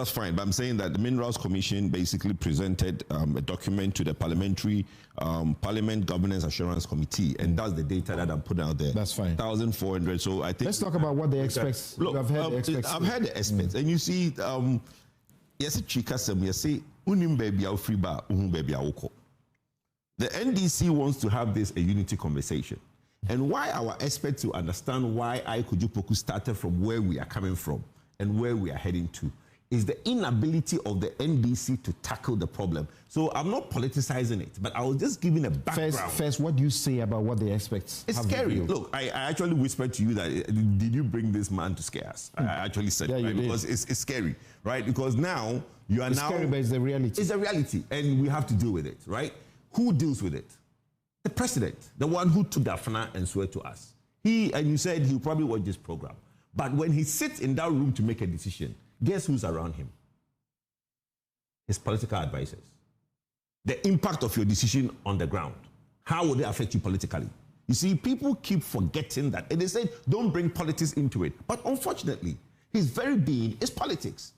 That's fine, but I'm saying that the Minerals Commission basically presented a document to the Parliament Governance Assurance Committee, and that's the data that I'm putting out there. That's fine. 1,400. So I think let's talk about what the experts. Look, I've heard the experts. I've heard the experts, and you see, yes, chikasem. You say unim baby au free bar, baby auko. The NDC wants to have this a unity conversation. And why our experts to understand why Kwadwo Poku started from where we are coming from and where we are heading to is the inability of the NDC to tackle the problem. So I'm not politicizing it, but I was just giving a background. First, what do you say about what the experts It's have scary. revealed? Look, I actually whispered to you that, did you bring this man to scare us? I actually said it, right? Because it's scary, right? Because now you are it's scary, but it's the reality. It's a reality, and we have to deal with it, right? Who deals with it? The president, the one who took the afana and swore to us. And you said he'll probably watch this program. But when he sits in that room to make a decision, guess who's around him? His political advisors. The impact of your decision on the ground. How will it affect you politically? You see, people keep forgetting that. And they say, don't bring politics into it. But unfortunately, his very being is politics.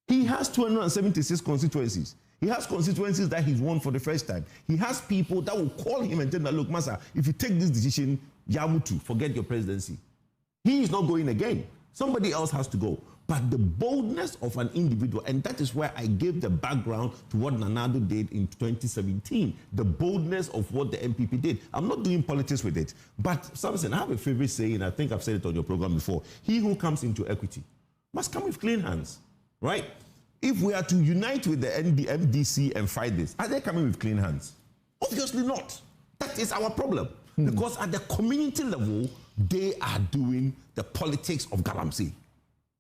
He has 276 constituencies. He has constituencies that he's won for the first time. He has people that will call him and tell him, look, Masa, if you take this decision, Yamutu, forget your presidency. He is not going again. Somebody else has to go. But the boldness of an individual, and that is where I gave the background to what Nanado did in 2017, the boldness of what the MPP did. I'm not doing politics with it. But, Samson, I have a favorite saying, I think I've said it on your program before. He who comes into equity must come with clean hands, right? If we are to unite with the MDC and fight this, are they coming with clean hands? Obviously not. That is our problem. Because at the community level, they are doing the politics of Galamsey.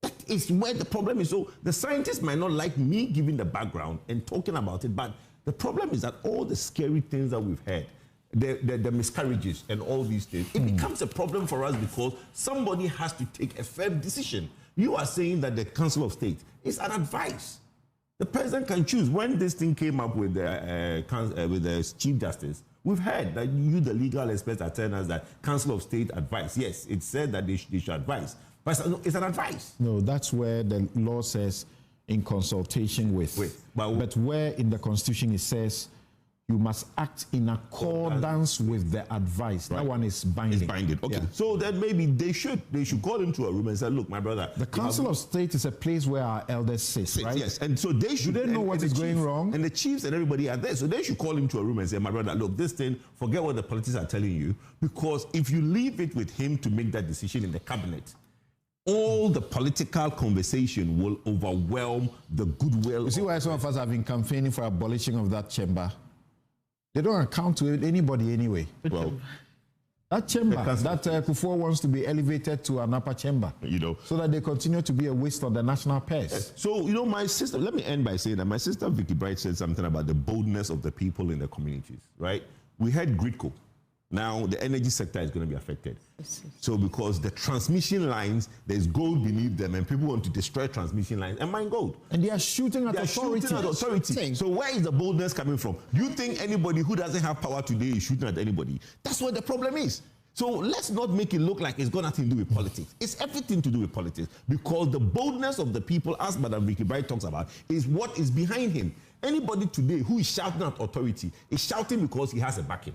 That is where the problem is. So the scientists might not like me giving the background and talking about it, but the problem is that all the scary things that we've had, the miscarriages and all these things, it becomes a problem for us because somebody has to take a firm decision. You are saying that the Council of State is an advice. The president can choose. When this thing came up with the Chief Justice, we've heard that you, the legal experts, are telling us that Council of State advice. Yes, it said that they should advise. But it's an advice. No, that's where the law says in consultation with. But where in the Constitution it says you must act in accordance with the advice. Right. That one is binding. It's binding. Okay. Yeah. So then maybe they should call him to a room and say, look, my brother. The Council of State is a place where our elders sit, right? Yes. And so they should. Do they know what is going wrong? And the chiefs and everybody are there. So they should call him to a room and say, my brother, look, this thing, forget what the politicians are telling you. Because if you leave it with him to make that decision in the cabinet, all the political conversation will overwhelm the goodwill. You see why some of us have been campaigning for abolishing of that chamber? They don't account to anybody anyway. Well, that chamber, that Kufo wants to be elevated to an upper chamber, so that they continue to be a waste of the national purse. Yes. So, my sister, let me end by saying that my sister Vicky Bright said something about the boldness of the people in the communities, right? We had Gridco. Now, the energy sector is going to be affected. So, because the transmission lines, there's gold beneath them, and people want to destroy transmission lines and mine gold. And they are shooting at authority. So, where is the boldness coming from? Do you think anybody who doesn't have power today is shooting at anybody? That's what the problem is. So, let's not make it look like it's got nothing to do with politics. It's everything to do with politics. Because the boldness of the people, as Madam Vicky Bright talks about, is what is behind him. Anybody today who is shouting at authority is shouting because he has a backing.